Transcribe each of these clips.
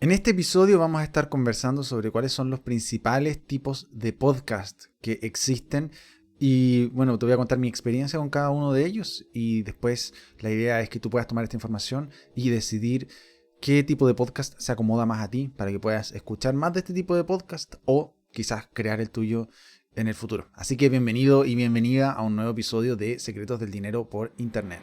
En este episodio vamos a estar conversando sobre cuáles son los principales tipos de podcast que existen y bueno, te voy a contar mi experiencia con cada uno de ellos y después la idea es que tú puedas tomar esta información y decidir qué tipo de podcast se acomoda más a ti para que puedas escuchar más de este tipo de podcast o quizás crear el tuyo en el futuro. Así que bienvenido y bienvenida a un nuevo episodio de Secretos del Dinero por Internet.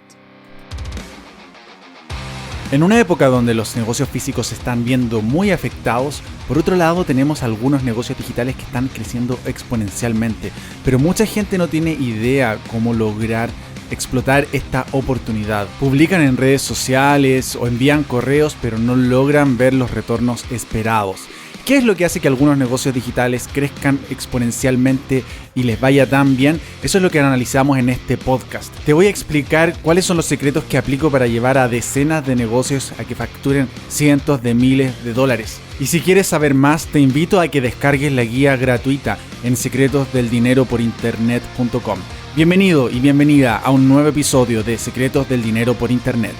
En una época donde los negocios físicos se están viendo muy afectados, por otro lado tenemos algunos negocios digitales que están creciendo exponencialmente, pero mucha gente no tiene idea cómo lograr explotar esta oportunidad. Publican en redes sociales o envían correos, pero no logran ver los retornos esperados. ¿Qué es lo que hace que algunos negocios digitales crezcan exponencialmente y les vaya tan bien? Eso es lo que analizamos en este podcast. Te voy a explicar cuáles son los secretos que aplico para llevar a decenas de negocios a que facturen cientos de miles de dólares. Y si quieres saber más, te invito a que descargues la guía gratuita en secretosdeldineroporinternet.com. Bienvenido y bienvenida a un nuevo episodio de Secretos del Dinero por Internet.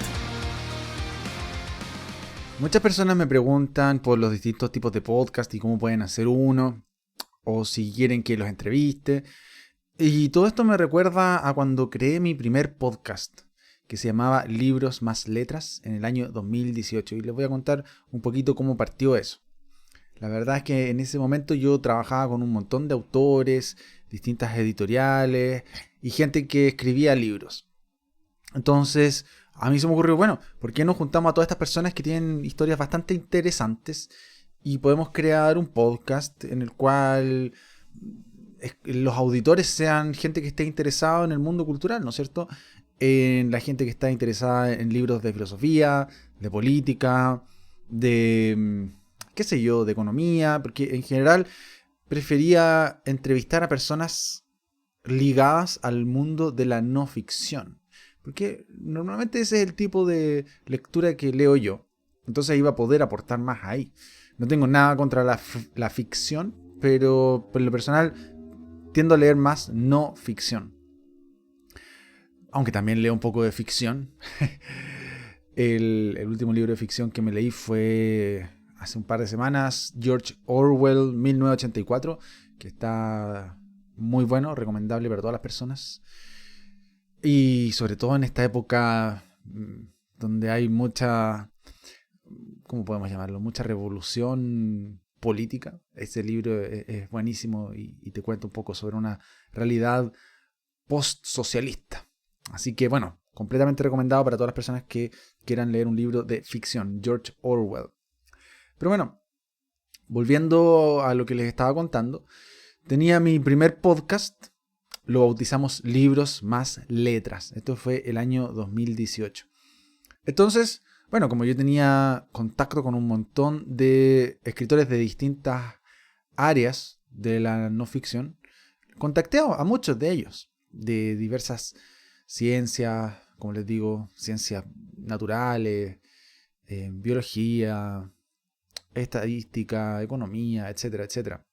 Muchas personas me preguntan por los distintos tipos de podcast y cómo pueden hacer uno, o si quieren que los entreviste. Y todo esto me recuerda a cuando creé mi primer podcast, que se llamaba Libros más Letras, en el año 2018. Y les voy a contar un poquito cómo partió eso. La verdad es que en ese momento yo trabajaba con un montón de autores, distintas editoriales y gente que escribía libros. Entonces, a mí se me ocurrió, bueno, ¿por qué no juntamos a todas estas personas que tienen historias bastante interesantes y podemos crear un podcast en el cual los auditores sean gente que esté interesada en el mundo cultural, ¿no es cierto? En la gente que está interesada en libros de filosofía, de política, de, qué sé yo, de economía, porque en general prefería entrevistar a personas ligadas al mundo de la no ficción. Porque normalmente ese es el tipo de lectura que leo yo. Entonces iba a poder aportar más ahí. No tengo nada contra la ficción, pero por lo personal tiendo a leer más no ficción. Aunque también leo un poco de ficción. El último libro de ficción que me leí fue hace un par de semanas, George Orwell 1984, que está muy bueno, recomendable para todas las personas. Y sobre todo en esta época donde hay mucha, ¿cómo podemos llamarlo? Mucha revolución política. Este libro es buenísimo y te cuenta un poco sobre una realidad post-socialista. Así que bueno, completamente recomendado para todas las personas que quieran leer un libro de ficción, George Orwell. Pero bueno, volviendo a lo que les estaba contando, tenía mi primer podcast. Lo bautizamos Libros más Letras. Esto fue el año 2018. Entonces, bueno, como yo tenía contacto con un montón de escritores de distintas áreas de la no ficción, contacté a muchos de ellos, de diversas ciencias, como les digo, ciencias naturales, biología, estadística, economía, etcétera, etcétera.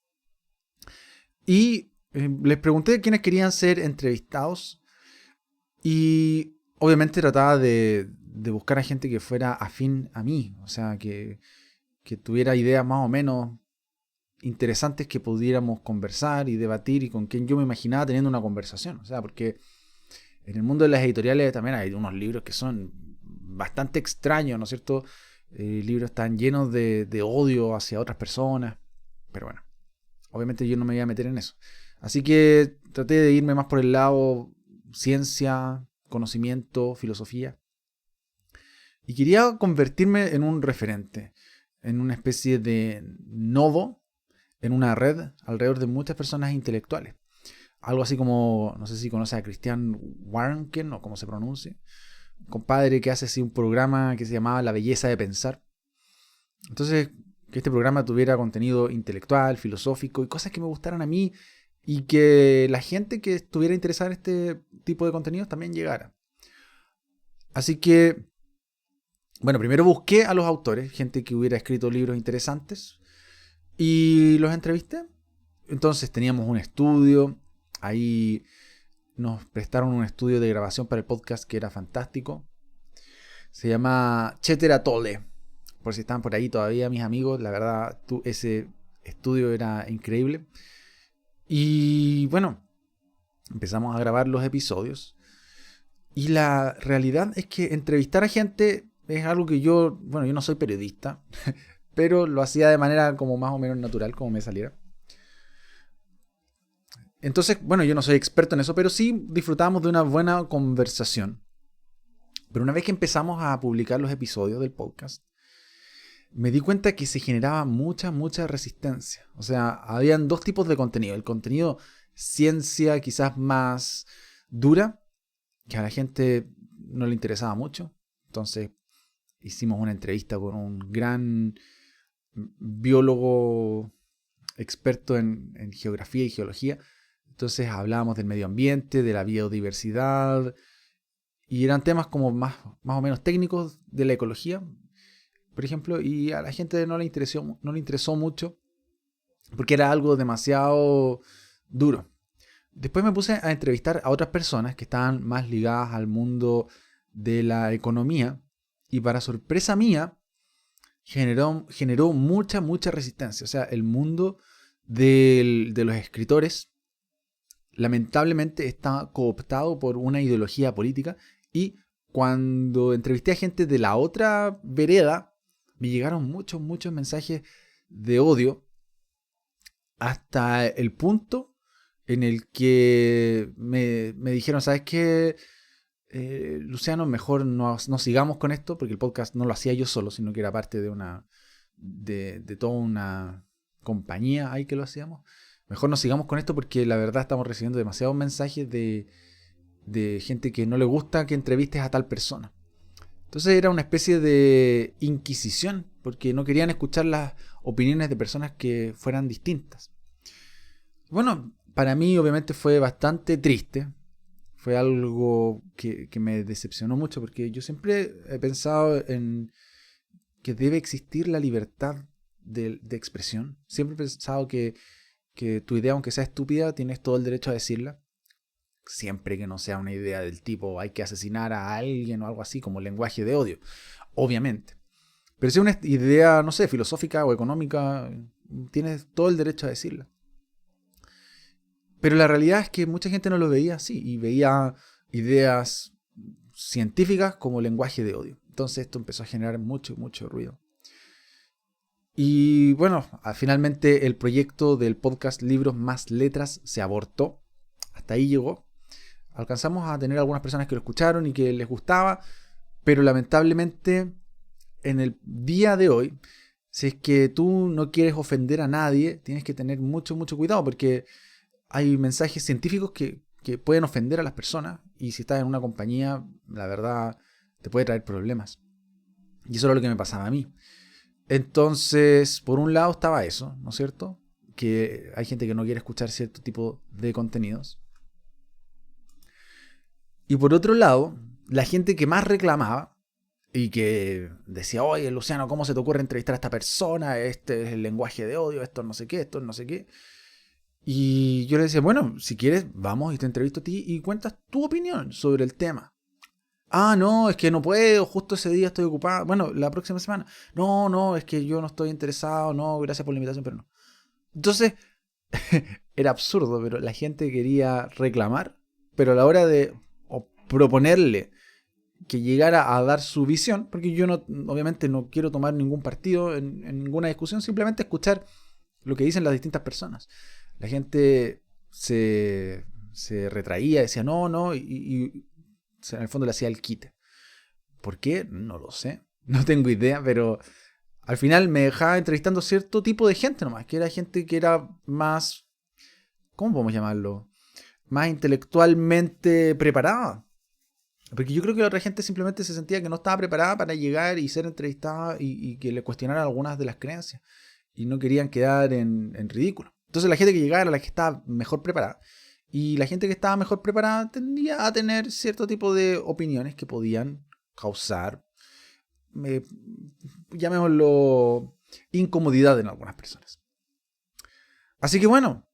Y les pregunté quiénes querían ser entrevistados y obviamente trataba de buscar a gente que fuera afín a mí, o sea, que tuviera ideas más o menos interesantes que pudiéramos conversar y debatir y con quien yo me imaginaba teniendo una conversación, o sea, porque en el mundo de las editoriales también hay unos libros que son bastante extraños, ¿no es cierto? Libros están llenos de odio hacia otras personas, pero bueno, obviamente yo no me iba a meter en eso. Así que traté de irme más por el lado ciencia, conocimiento, filosofía. Y quería convertirme en un referente, en una especie de nodo, en una red alrededor de muchas personas intelectuales. Algo así como, no sé si conoces a Christian Warnken o cómo se pronuncia, un compadre que hace así un programa que se llamaba La Belleza de Pensar. Entonces, que este programa tuviera contenido intelectual, filosófico y cosas que me gustaran a mí y que la gente que estuviera interesada en este tipo de contenidos también llegara. Así que, bueno, primero busqué a los autores, gente que hubiera escrito libros interesantes y los entrevisté. Entonces teníamos un estudio, ahí nos prestaron un estudio de grabación para el podcast que era fantástico. Se llama Chetera Tole. por si están por ahí todavía mis amigos, la verdad, ese estudio era increíble. Y bueno, empezamos a grabar los episodios. Y la realidad es que entrevistar a gente es algo que yo no soy periodista, pero lo hacía de manera como más o menos natural, como me saliera. Entonces, yo no soy experto en eso, pero sí disfrutábamos de una buena conversación. Pero una vez que empezamos a publicar los episodios del podcast, me di cuenta que se generaba mucha resistencia. O sea, habían dos tipos de contenido. El contenido ciencia quizás más dura, que a la gente no le interesaba mucho. Entonces hicimos una entrevista con un gran biólogo experto en geografía y geología. Entonces hablábamos del medio ambiente, de la biodiversidad, y eran temas como más o menos técnicos de la ecología, por ejemplo, y a la gente no le interesó mucho porque era algo demasiado duro. Después me puse a entrevistar a otras personas que estaban más ligadas al mundo de la economía, y para sorpresa mía generó mucha resistencia. O sea, el mundo de los escritores lamentablemente está cooptado por una ideología política, y cuando entrevisté a gente de la otra vereda, me llegaron muchos mensajes de odio, hasta el punto en el que me dijeron, ¿sabes qué? Luciano, mejor no sigamos con esto, porque el podcast no lo hacía yo solo, sino que era parte de toda una compañía ahí que lo hacíamos. Mejor no sigamos con esto porque la verdad estamos recibiendo demasiados mensajes de gente que no le gusta que entrevistes a tal persona. Entonces era una especie de inquisición, porque no querían escuchar las opiniones de personas que fueran distintas. Bueno, para mí obviamente fue bastante triste. Fue algo que me decepcionó mucho, porque yo siempre he pensado en que debe existir la libertad de expresión. Siempre he pensado que tu idea, aunque sea estúpida, tienes todo el derecho a decirla. Siempre que no sea una idea del tipo hay que asesinar a alguien o algo así, como lenguaje de odio, obviamente. Pero si es una idea, no sé, filosófica o económica, tienes todo el derecho a decirla. Pero la realidad es que mucha gente no lo veía así, y veía ideas científicas como lenguaje de odio. Entonces esto empezó a generar mucho ruido. Y bueno, finalmente el proyecto del podcast Libros más Letras se abortó. Hasta ahí llegó. Alcanzamos a tener algunas personas que lo escucharon y que les gustaba, pero lamentablemente en el día de hoy, si es que tú no quieres ofender a nadie, tienes que tener mucho cuidado, porque hay mensajes científicos que pueden ofender a las personas, y si estás en una compañía, la verdad, te puede traer problemas. Y eso era lo que me pasaba a mí. Entonces, por un lado estaba eso, ¿no es cierto? Que hay gente que no quiere escuchar cierto tipo de contenidos. Y por otro lado, la gente que más reclamaba y que decía, oye, Luciano, ¿cómo se te ocurre entrevistar a esta persona? Este es el lenguaje de odio, esto no sé qué, esto no sé qué. Y yo le decía, bueno, si quieres, vamos y te entrevisto a ti y cuentas tu opinión sobre el tema. Ah, no, es que no puedo, justo ese día estoy ocupado. Bueno, la próxima semana. No, es que yo no estoy interesado, no, gracias por la invitación, pero no. Entonces, era absurdo, pero la gente quería reclamar, pero a la hora de proponerle que llegara a dar su visión, porque yo obviamente no quiero tomar ningún partido en ninguna discusión, simplemente escuchar lo que dicen las distintas personas. La gente se retraía, decía no, y en el fondo le hacía el quite. ¿Por qué? No lo sé, no tengo idea, pero al final me dejaba entrevistando cierto tipo de gente nomás, que era gente que era más, ¿cómo podemos llamarlo? Más intelectualmente preparada. Porque yo creo que la otra gente simplemente se sentía que no estaba preparada para llegar y ser entrevistada, y que le cuestionaran algunas de las creencias, y no querían quedar en ridículo. Entonces la gente que llegaba era la que estaba mejor preparada, y la gente que estaba mejor preparada tendía a tener cierto tipo de opiniones que podían causar, llamémoslo, incomodidad en algunas personas. Así que bueno,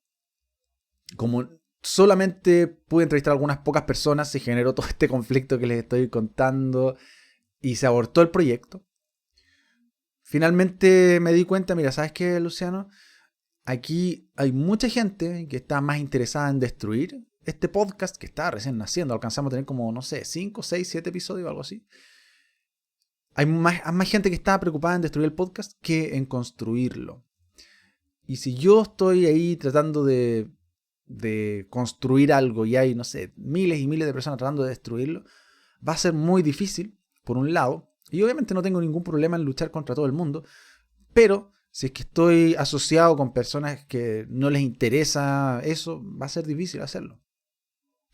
como solamente pude entrevistar a algunas pocas personas, se generó todo este conflicto que les estoy contando y se abortó el proyecto. finalmente me di cuenta, mira, ¿sabes qué, Luciano? Aquí hay mucha gente que está más interesada en destruir este podcast que está recién naciendo. Alcanzamos a tener como, no sé, 5, 6, 7 episodios o algo así. Hay más gente que está preocupada en destruir el podcast que en construirlo. Y si yo estoy ahí tratando de construir algo y hay, no sé, miles y miles de personas tratando de destruirlo, va a ser muy difícil, por un lado. Y obviamente no tengo ningún problema en luchar contra todo el mundo, pero si es que estoy asociado con personas que no les interesa eso, va a ser difícil hacerlo.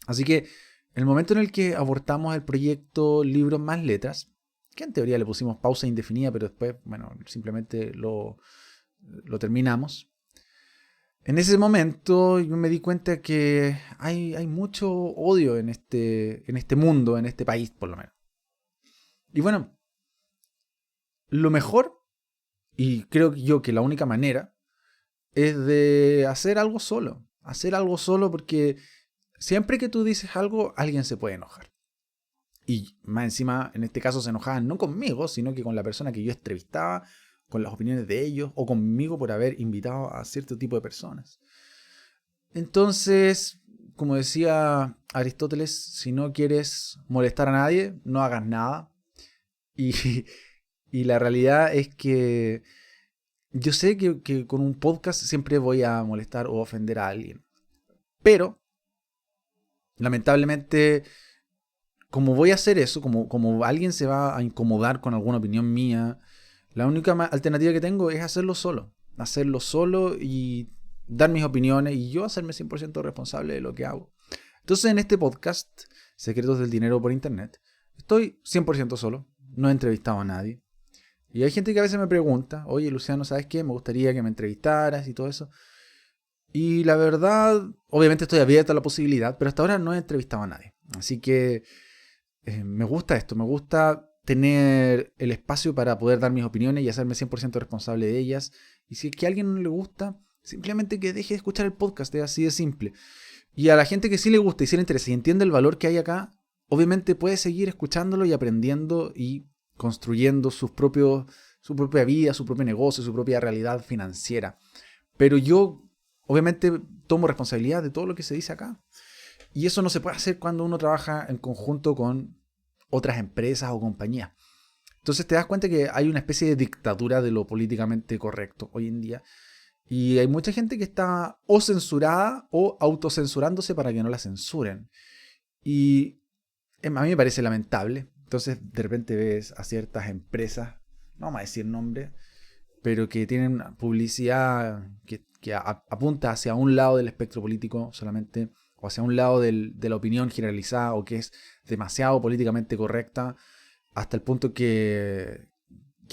Así que el momento en el que abortamos el proyecto Libros más Letras, que en teoría le pusimos pausa indefinida, pero después, bueno, simplemente lo terminamos. En ese momento yo me di cuenta que hay mucho odio en este mundo, en este país por lo menos. Y bueno, lo mejor, y creo yo que la única manera, es de hacer algo solo. Hacer algo solo porque siempre que tú dices algo, alguien se puede enojar. Y más encima, en este caso se enojaban no conmigo, sino que con la persona que yo entrevistaba, con las opiniones de ellos, o conmigo por haber invitado a cierto tipo de personas. Entonces, como decía Aristóteles, si no quieres molestar a nadie, no hagas nada. Y, y la realidad es que yo sé que con un podcast siempre voy a molestar o ofender a alguien. Pero, lamentablemente, como voy a hacer eso, como alguien se va a incomodar con alguna opinión mía, la única alternativa que tengo es hacerlo solo. Hacerlo solo y dar mis opiniones y yo hacerme 100% responsable de lo que hago. Entonces en este podcast, Secretos del Dinero por Internet, estoy 100% solo, no he entrevistado a nadie. Y hay gente que a veces me pregunta, oye Luciano, ¿sabes qué? Me gustaría que me entrevistaras y todo eso. Y la verdad, obviamente estoy abierto a la posibilidad, pero hasta ahora no he entrevistado a nadie. Así que me gusta esto, me gusta tener el espacio para poder dar mis opiniones y hacerme 100% responsable de ellas. Y si es que a alguien no le gusta, simplemente que deje de escuchar el podcast, es así de simple. Y a la gente que sí le gusta y sí le interesa y entiende el valor que hay acá, obviamente puede seguir escuchándolo y aprendiendo y construyendo su propia vida, su propio negocio, su propia realidad financiera. Pero yo, obviamente, tomo responsabilidad de todo lo que se dice acá. Y eso no se puede hacer cuando uno trabaja en conjunto con otras empresas o compañías. Entonces te das cuenta que hay una especie de dictadura de lo políticamente correcto hoy en día. Y hay mucha gente que está o censurada o autocensurándose para que no la censuren. Y a mí me parece lamentable. Entonces de repente ves a ciertas empresas, no vamos a decir nombre, pero que tienen publicidad que apunta hacia un lado del espectro político solamente, o hacia un lado de la opinión generalizada, o que es demasiado políticamente correcta, hasta el punto que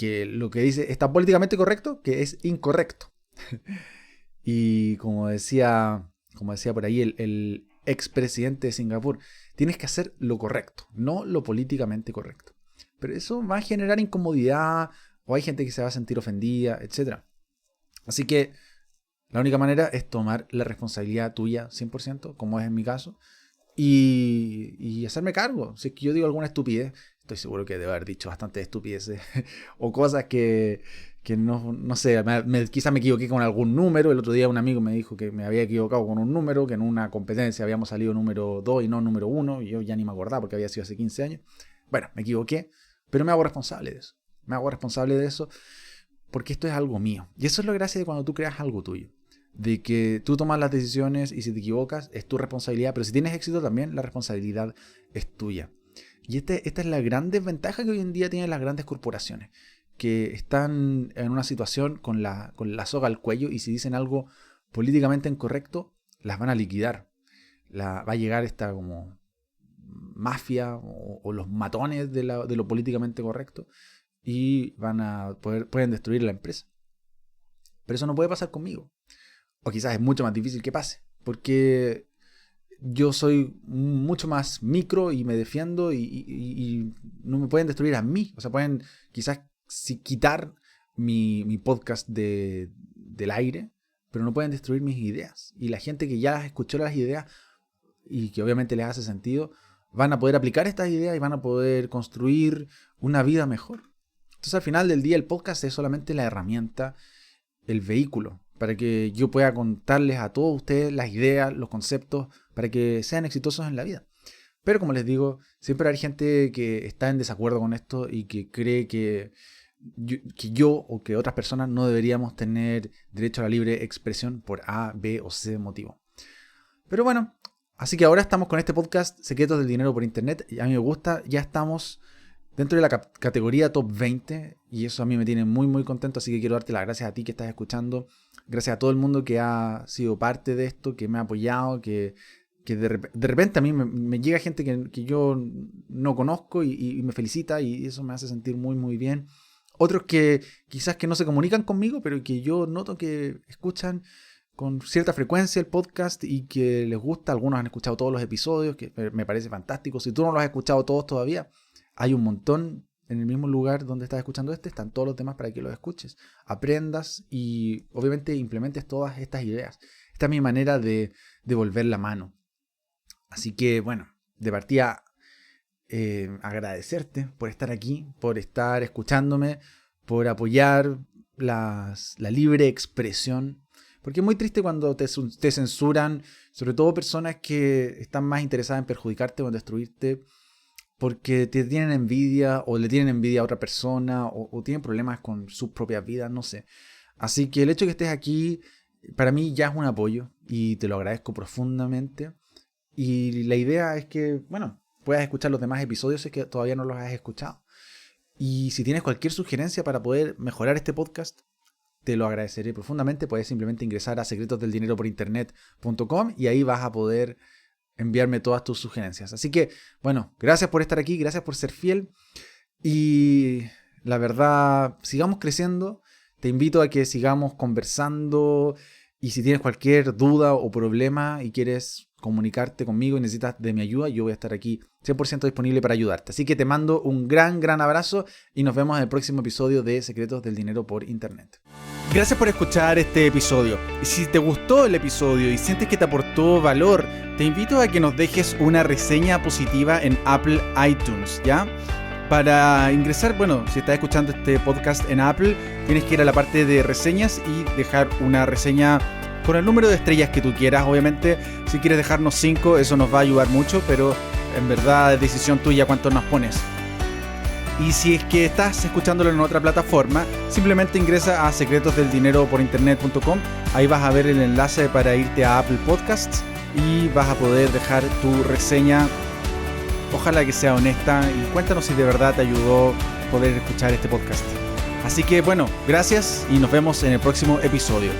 lo que dice está políticamente correcto, que es incorrecto. Y como decía por ahí el expresidente de Singapur, tienes que hacer lo correcto, no lo políticamente correcto. Pero eso va a generar incomodidad, o hay gente que se va a sentir ofendida, etc. Así que la única manera es tomar la responsabilidad tuya 100%, como es en mi caso, y hacerme cargo. Si es que yo digo alguna estupidez, estoy seguro que debo haber dicho bastantes estupideces o cosas que no sé, quizás me equivoqué con algún número. El otro día un amigo me dijo que me había equivocado con un número, que en una competencia habíamos salido número 2 y no número 1, y yo ya ni me acordaba porque había sido hace 15 años. Bueno, me equivoqué, pero me hago responsable de eso. Me hago responsable de eso porque esto es algo mío. Y eso es lo gracia de cuando tú creas algo tuyo. De que tú tomas las decisiones y si te equivocas es tu responsabilidad, pero si tienes éxito también la responsabilidad es tuya. Y esta es la gran desventaja que hoy en día tienen las grandes corporaciones, que están en una situación con la soga al cuello y si dicen algo políticamente incorrecto, las van a liquidar. Va a llegar esta como mafia o los matones de lo políticamente correcto y pueden destruir la empresa. Pero eso no puede pasar conmigo. O quizás es mucho más difícil que pase, porque yo soy mucho más micro y me defiendo y no me pueden destruir a mí. O sea, pueden quizás quitar mi podcast del aire, pero no pueden destruir mis ideas. Y la gente que ya escuchó las ideas y que obviamente les hace sentido, van a poder aplicar estas ideas y van a poder construir una vida mejor. Entonces al final del día el podcast es solamente la herramienta, el vehículo, para que yo pueda contarles a todos ustedes las ideas, los conceptos, para que sean exitosos en la vida. Pero como les digo, siempre hay gente que está en desacuerdo con esto y que cree que yo o que otras personas no deberíamos tener derecho a la libre expresión por A, B o C motivo. Pero bueno, así que ahora estamos con este podcast Secretos del Dinero por Internet. Y a mí me gusta, ya estamos dentro de la categoría Top 20 y eso a mí me tiene muy muy contento, así que quiero darte las gracias a ti que estás escuchando, gracias a todo el mundo que ha sido parte de esto, que me ha apoyado, que de repente a mí me llega gente que yo no conozco y me felicita y eso me hace sentir muy muy bien. Otros que quizás que no se comunican conmigo, pero que yo noto que escuchan con cierta frecuencia el podcast y que les gusta. Algunos han escuchado todos los episodios, que me parece fantástico. Si tú no los has escuchado todos todavía, hay un montón en el mismo lugar donde estás escuchando están todos los demás para que los escuches, aprendas y obviamente implementes todas estas ideas. Esta es mi manera de devolver la mano. Así que bueno, de partida agradecerte por estar aquí, por estar escuchándome, por apoyar la libre expresión. Porque es muy triste cuando te censuran, sobre todo personas que están más interesadas en perjudicarte o en destruirte, porque te tienen envidia o le tienen envidia a otra persona o tienen problemas con sus propias vidas, no sé. Así que el hecho de que estés aquí, para mí ya es un apoyo y te lo agradezco profundamente. Y la idea es que, bueno, puedas escuchar los demás episodios si es que todavía no los has escuchado. Y si tienes cualquier sugerencia para poder mejorar este podcast, te lo agradeceré profundamente. Puedes simplemente ingresar a secretosdeldineroporinternet.com y ahí vas a poder enviarme todas tus sugerencias. Así que, bueno, gracias por estar aquí, gracias por ser fiel. Y la verdad, sigamos creciendo. Te invito a que sigamos conversando. Y si tienes cualquier duda o problema y quieres comunicarte conmigo y necesitas de mi ayuda, yo voy a estar aquí 100% disponible para ayudarte. Así que te mando un gran abrazo y nos vemos en el próximo episodio de Secretos del Dinero por Internet. Gracias por escuchar este episodio. Y si te gustó el episodio y sientes que te aportó valor, te invito a que nos dejes una reseña positiva en Apple iTunes, ¿ya? Para ingresar, bueno, si estás escuchando este podcast en Apple, tienes que ir a la parte de reseñas y dejar una reseña con el número de estrellas que tú quieras. Obviamente, si quieres dejarnos 5, eso nos va a ayudar mucho, pero en verdad es decisión tuya cuánto nos pones. Y si es que estás escuchándolo en otra plataforma, simplemente ingresa a secretosdeldineroporinternet.com. Ahí vas a ver el enlace para irte a Apple Podcasts y vas a poder dejar tu reseña. Ojalá que sea honesta y cuéntanos si de verdad te ayudó poder escuchar este podcast. Así que bueno, gracias y nos vemos en el próximo episodio.